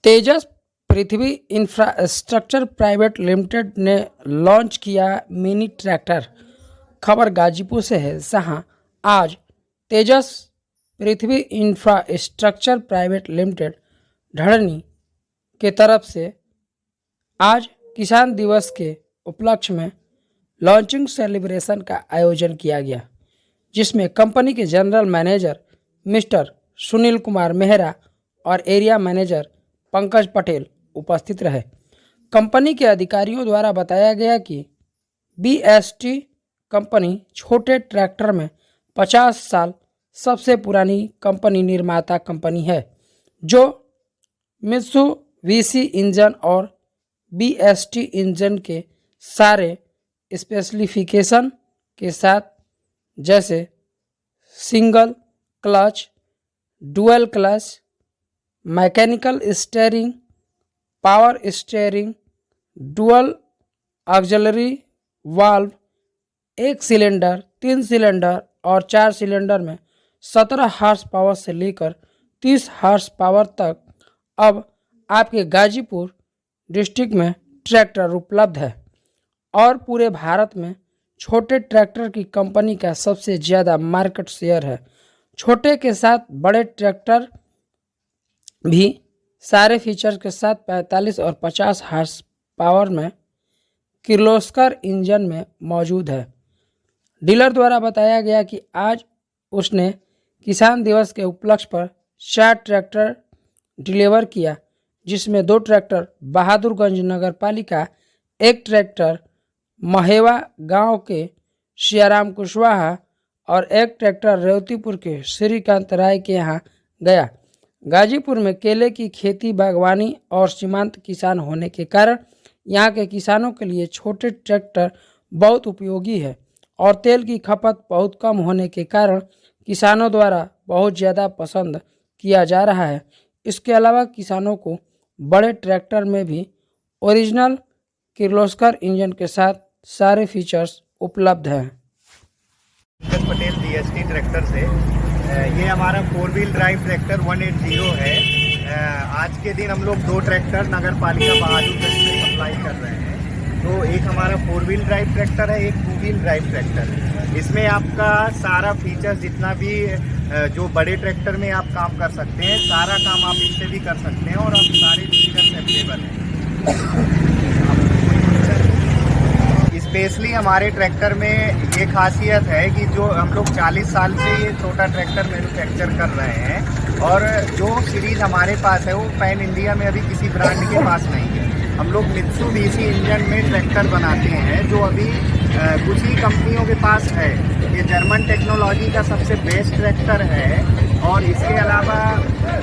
तेजस पृथ्वी infrastructure private limited ने launch किया mini tractor. खबर गाजीपुर से है, जहां आज तेजस पृथ्वी इंफ्रास्ट्रक्चर प्राइवेट लिमिटेड ढड़नी के तरफ से आज किसान दिवस के उपलक्ष्य में लॉन्चिंग सेलिब्रेशन का आयोजन किया गया, जिसमें कंपनी के general manager mister Sunil Kumar Mehra और एरिया मैनेजर पंकज पटेल उपस्थित रहे। कंपनी के अधिकारियों द्वारा बताया गया कि बीएसटी कंपनी छोटे ट्रैक्टर में 50 साल सबसे पुरानी कंपनी निर्माता कंपनी है, जो मित्सुबिशी इंजन और बीएसटी इंजन के सारे स्पेसिफिकेशन के साथ, जैसे single clutch, dual clutch, mechanical steering, power steering, dual auxiliary valve, 1 cylinder, 3 cylinder और 4 सिलेंडर में 17 हार्स पावर से लेकर 30 हार्स पावर तक अब आपके गाजीपुर डिस्ट्रिक्ट में ट्रैक्टर उपलब्ध है और पूरे भारत में छोटे ट्रैक्टर की कंपनी का सबसे ज़्यादा मार्केट शेयर है। छोटे के साथ बड़े ट्रैक्टर भी सारे फीचर्स के साथ 45 और 50 हार्स पावर में किर्लोस्कर इंजन में मौजूद है। डीलर द्वारा बताया गया कि आज उसने किसान दिवस के उपलक्ष्य पर 4 ट्रैक्टर डिलीवर किया, जिसमें 2 ट्रैक्टर बहादुरगंज नगर पालिका, 1 ट्रैक्टर महेवा गांव के सियाराम कुशवाहा और 1 ट्रैक्टर रेवतीपुर के श्रीकांत राय के यहाँ गया। गाजीपुर में केले की खेती, बागवानी और सीमांत किसान होने के कारण यहाँ के किसानों के लिए छोटे ट्रैक्टर बहुत उपयोगी है और तेल की खपत बहुत कम होने के कारण किसानों द्वारा बहुत ज़्यादा पसंद किया जा रहा है। इसके अलावा किसानों को बड़े ट्रैक्टर में भी ओरिजिनल किर्लोस्कर इंजन के साथ सारे फीचर्स उपलब्ध हैं। पंकज पटेल बीएसटी ट्रैक्टर से ये हमारा 4 व्हील ड्राइव ट्रैक्टर 180 है। आज के दिन हम लोग 2 ट्रैक्टर नगर पालिका बहादुरगंज में सप्लाई कर रहे हैं। तो एक हमारा 4 व्हील ड्राइव ट्रैक्टर है, एक 2 व्हील ड्राइव ट्रैक्टर है। इसमें आपका सारा फीचर्स जितना भी जो बड़े ट्रैक्टर में आप काम कर सकते हैं, सारा काम आप इससे भी कर सकते हैं और अब सारे फीचर्स अवेलेबल हैं। स्पेशली हमारे ट्रैक्टर में ये खासियत है कि जो हम लोग 40 साल से ये छोटा ट्रैक्टर मैन्युफैक्चर कर रहे हैं और जो सीरीज़ हमारे पास है वो पैन इंडिया में अभी किसी ब्रांड के पास नहीं है। हम लोग मित्सुबिशी इंजन में ट्रैक्टर बनाते हैं, जो अभी कुछ ही कंपनियों के पास है। ये जर्मन टेक्नोलॉजी का सबसे बेस्ट ट्रैक्टर है और इसके अलावा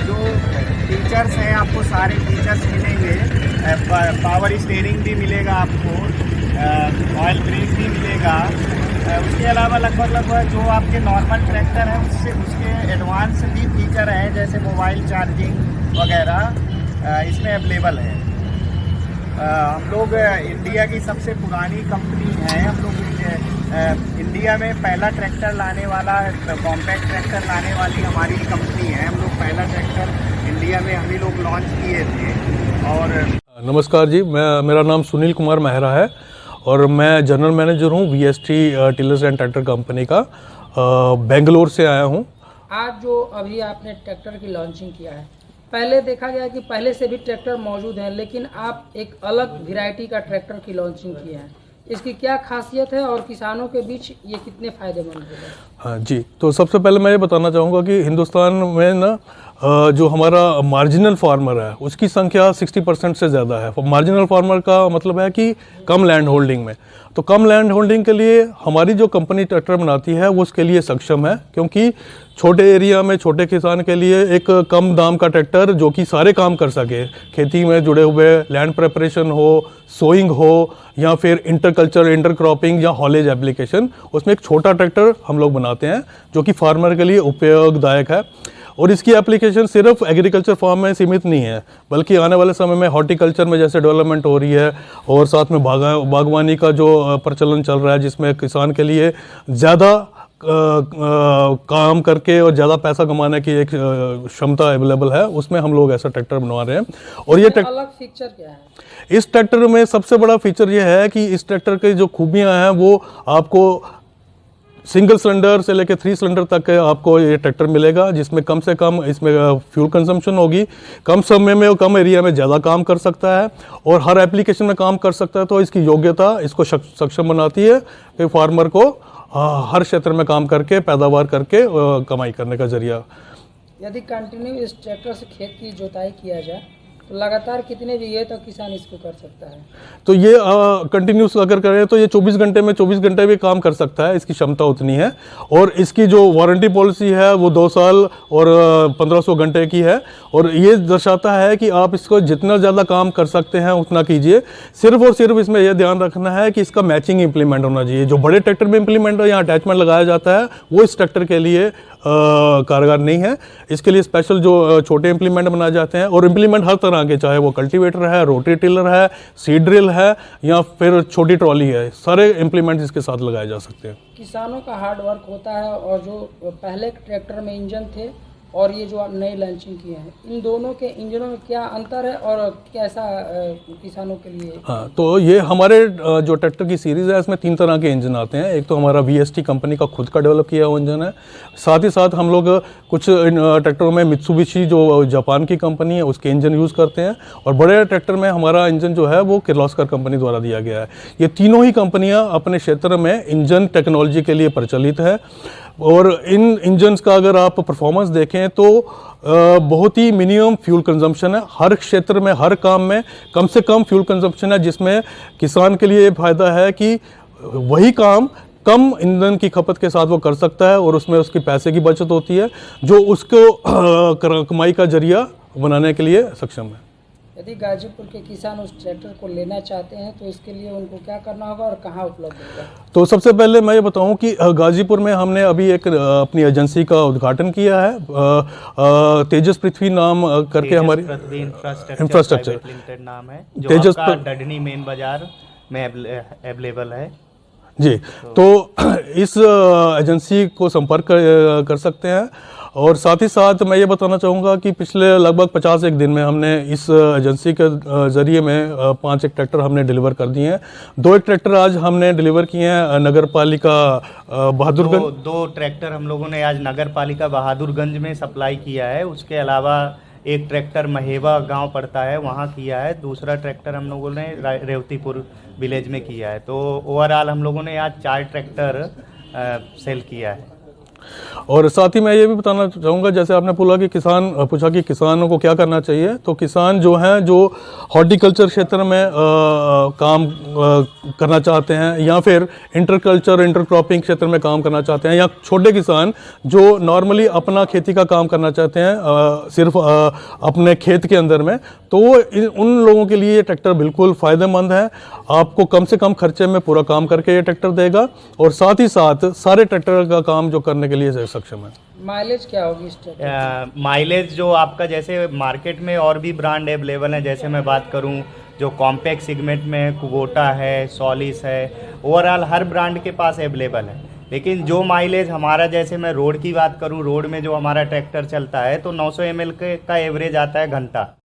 जो फीचर्स हैं, आपको सारे फीचर्स मिलेंगे। पावर स्टीयरिंग भी मिलेगा आपको, ऑयल ब्रेक भी मिलेगा। उसके अलावा लगभग जो आपके नॉर्मल ट्रैक्टर है उसके एडवांस भी फीचर हैं, जैसे मोबाइल चार्जिंग वगैरह इसमें अवेलेबल है। हम लोग इंडिया की सबसे पुरानी कंपनी है। हम लोग इंडिया में पहला ट्रैक्टर लाने वाला, कॉम्पैक्ट ट्रैक्टर लाने वाली हमारी कंपनी है। हम लोग पहला ट्रैक्टर इंडिया में हम ही लोग लॉन्च किए थे। और नमस्कार जी, मेरा नाम सुनील कुमार मेहरा है और मैं जनरल मैनेजर हूँ BST tillers and tractor company का। बेंगलोर से आया हूँ। आज जो अभी आपने ट्रैक्टर की लॉन्चिंग किया है, पहले देखा गया कि पहले से भी ट्रैक्टर मौजूद हैं, लेकिन आप एक अलग वैरायटी का ट्रैक्टर की लॉन्चिंग किए हैं। इसकी क्या खासियत है और किसानों के बीच ये कितने फ़ायदेमंद है? हाँ जी, तो सबसे पहले मैं ये बताना चाहूँगा कि हिंदुस्तान में ना जो हमारा मार्जिनल फार्मर है उसकी संख्या 60% से ज़्यादा है। मार्जिनल फार्मर का मतलब है कि कम लैंड होल्डिंग में। तो कम लैंड होल्डिंग के लिए हमारी जो कंपनी ट्रैक्टर बनाती है वो उसके लिए सक्षम है, क्योंकि छोटे एरिया में छोटे किसान के लिए एक कम दाम का ट्रैक्टर जो कि सारे काम कर सके, खेती में जुड़े हुए, लैंड प्रेपरेशन हो, सोइंग हो या फिर इंटरकल्चर, इंटरक्रॉपिंग या हॉलेज एप्लीकेशन, उसमें एक छोटा ट्रैक्टर हम लोग बनाते हैं जो कि फार्मर के लिए उपयोगदायक है। और इसकी एप्लीकेशन सिर्फ एग्रीकल्चर फार्म में सीमित नहीं है, बल्कि आने वाले समय में हॉर्टिकल्चर में जैसे डेवलपमेंट हो रही है और साथ में बागवानी का जो प्रचलन चल रहा है, जिसमें किसान के लिए ज़्यादा काम करके और ज़्यादा पैसा कमाने की एक क्षमता अवेलेबल है, उसमें हम लोग ऐसा ट्रैक्टर बनवा रहे हैं। और ये अलग फीचर क्या है? इस ट्रैक्टर में सबसे बड़ा फीचर ये है कि इस ट्रैक्टर की जो खूबियां हैं वो आपको सिंगल सिलेंडर से लेकर 3 सिलेंडर तक के आपको ये ट्रैक्टर मिलेगा, जिसमें कम से कम इसमें फ्यूल कंजम्पशन होगी, कम समय में और कम एरिया में ज़्यादा काम कर सकता है और हर एप्लीकेशन में काम कर सकता है। तो इसकी योग्यता इसको सक्षम बनाती है कि फार्मर को हर क्षेत्र में काम करके पैदावार करके कमाई करने का जरिया। यदि कंटिन्यू इस ट्रैक्टर से खेत की जोताई किया जाए तो लगातार कितने बीघे तक किसान इसको कर सकता है? तो ये कंटिन्यूस अगर करें तो ये 24 घंटे में 24 घंटे भी काम कर सकता है, इसकी क्षमता उतनी है। और इसकी जो वारंटी पॉलिसी है वो 2 साल और 1500 घंटे की है। और ये दर्शाता है कि आप इसको जितना ज़्यादा काम कर सकते हैं उतना कीजिए। सिर्फ और सिर्फ इसमें यह ध्यान रखना है कि इसका मैचिंग इंप्लीमेंट होना चाहिए। जो बड़े ट्रैक्टर में इंप्लीमेंट या अटैचमेंट लगाया जाता है वो इस ट्रैक्टर के लिए कारगर नहीं है। इसके लिए स्पेशल जो छोटे इंप्लीमेंट बनाए जाते हैं, और इंप्लीमेंट हर तरह के, चाहे वो कल्टीवेटर है, रोटरी टिलर है, सीड ड्रिल है या फिर छोटी ट्रॉली है, सारे इंप्लीमेंट इसके साथ लगाए जा सकते हैं। किसानों का हार्ड वर्क होता है, और जो पहले ट्रैक्टर में इंजन थे और ये जो आप नई लॉन्चिंग किए हैं, इन दोनों के इंजनों में क्या अंतर है और कैसा किसानों के लिए? हाँ, तो ये हमारे जो ट्रैक्टर की सीरीज़ है इसमें 3 तरह के इंजन आते हैं। एक तो हमारा VST कंपनी का खुद का डेवलप किया हुआ इंजन है। साथ ही साथ हम लोग कुछ ट्रैक्टरों में मित्सुबिशी जो जापान की कंपनी है उसके इंजन यूज़ करते हैं, और बड़े ट्रैक्टर में हमारा इंजन जो है वो किर्लोस्कर कंपनी द्वारा दिया गया है। ये तीनों ही कंपनियाँ अपने क्षेत्र में इंजन टेक्नोलॉजी के लिए प्रचलित है। और इन इंजन्स का अगर आप परफॉर्मेंस देखें तो बहुत ही मिनिमम फ्यूल कंजम्पशन है। हर क्षेत्र में, हर काम में कम से कम फ्यूल कंजम्पशन है, जिसमें किसान के लिए ये फायदा है कि वही काम कम ईंधन की खपत के साथ वो कर सकता है और उसमें उसकी पैसे की बचत होती है, जो उसको कमाई का जरिया बनाने के लिए सक्षम है। यदि गाजीपुर के किसान उस ट्रैक्टर को लेना चाहते हैं तो इसके लिए उनको क्या करना होगा और कहाँ उपलब्ध होगा? तो सबसे पहले मैं ये बताऊं कि गाजीपुर में हमने अभी एक अपनी एजेंसी का उद्घाटन किया है। तेजस पृथ्वी नाम करके हमारी इंफ्रास्ट्रक्चर लिमिटेड नाम है, जो तेजस डडनी मेन बाजार में अवेलेबल है जी। तो इस एजेंसी को संपर्क कर सकते हैं। और साथ ही साथ मैं ये बताना चाहूँगा कि पिछले लगभग 51 दिन में हमने इस एजेंसी के ज़रिए में 5 एक ट्रैक्टर हमने डिलीवर कर दिए हैं। 2 एक ट्रैक्टर आज हमने डिलीवर किए हैं नगर पालिका बहादुरगंज। 2 ट्रैक्टर हम लोगों ने आज नगर पालिका बहादुरगंज में सप्लाई किया है। उसके अलावा एक ट्रैक्टर महेवा गांव पड़ता है वहाँ किया है। दूसरा ट्रैक्टर हम लोगों ने रेवतीपुर विलेज में किया है। तो ओवरऑल हम लोगों ने आज 4 ट्रैक्टर सेल किया है। और साथ ही मैं ये भी बताना चाहूँगा, जैसे आपने पूछा कि किसानों को क्या करना चाहिए, तो किसान जो हैं जो हॉर्टिकल्चर क्षेत्र में काम करना चाहते हैं या फिर इंटरक्रॉपिंग क्षेत्र में काम करना चाहते हैं, या छोटे किसान जो नॉर्मली अपना खेती का काम करना चाहते हैं सिर्फ अपने खेत के अंदर में, तो उन लोगों के लिए ये ट्रैक्टर बिल्कुल फ़ायदेमंद है। आपको कम से कम खर्चे में पूरा काम करके ये ट्रैक्टर देगा, और साथ ही साथ सारे ट्रैक्टर का काम जो करने के लिए सक्षम है। माइलेज क्या होगी इस ट्रैक्टर? माइलेज जो आपका, जैसे मार्केट में और भी ब्रांड अवेलेबल है, जैसे मैं बात करूं जो कॉम्पैक्ट सेगमेंट में कुबोटा है, सॉलिस है, ओवरऑल हर ब्रांड के पास अवेलेबल है। लेकिन जो माइलेज हमारा, जैसे मैं रोड की बात करूं, रोड में जो हमारा ट्रैक्टर चलता है तो 900 ml का एवरेज आता है घंटा।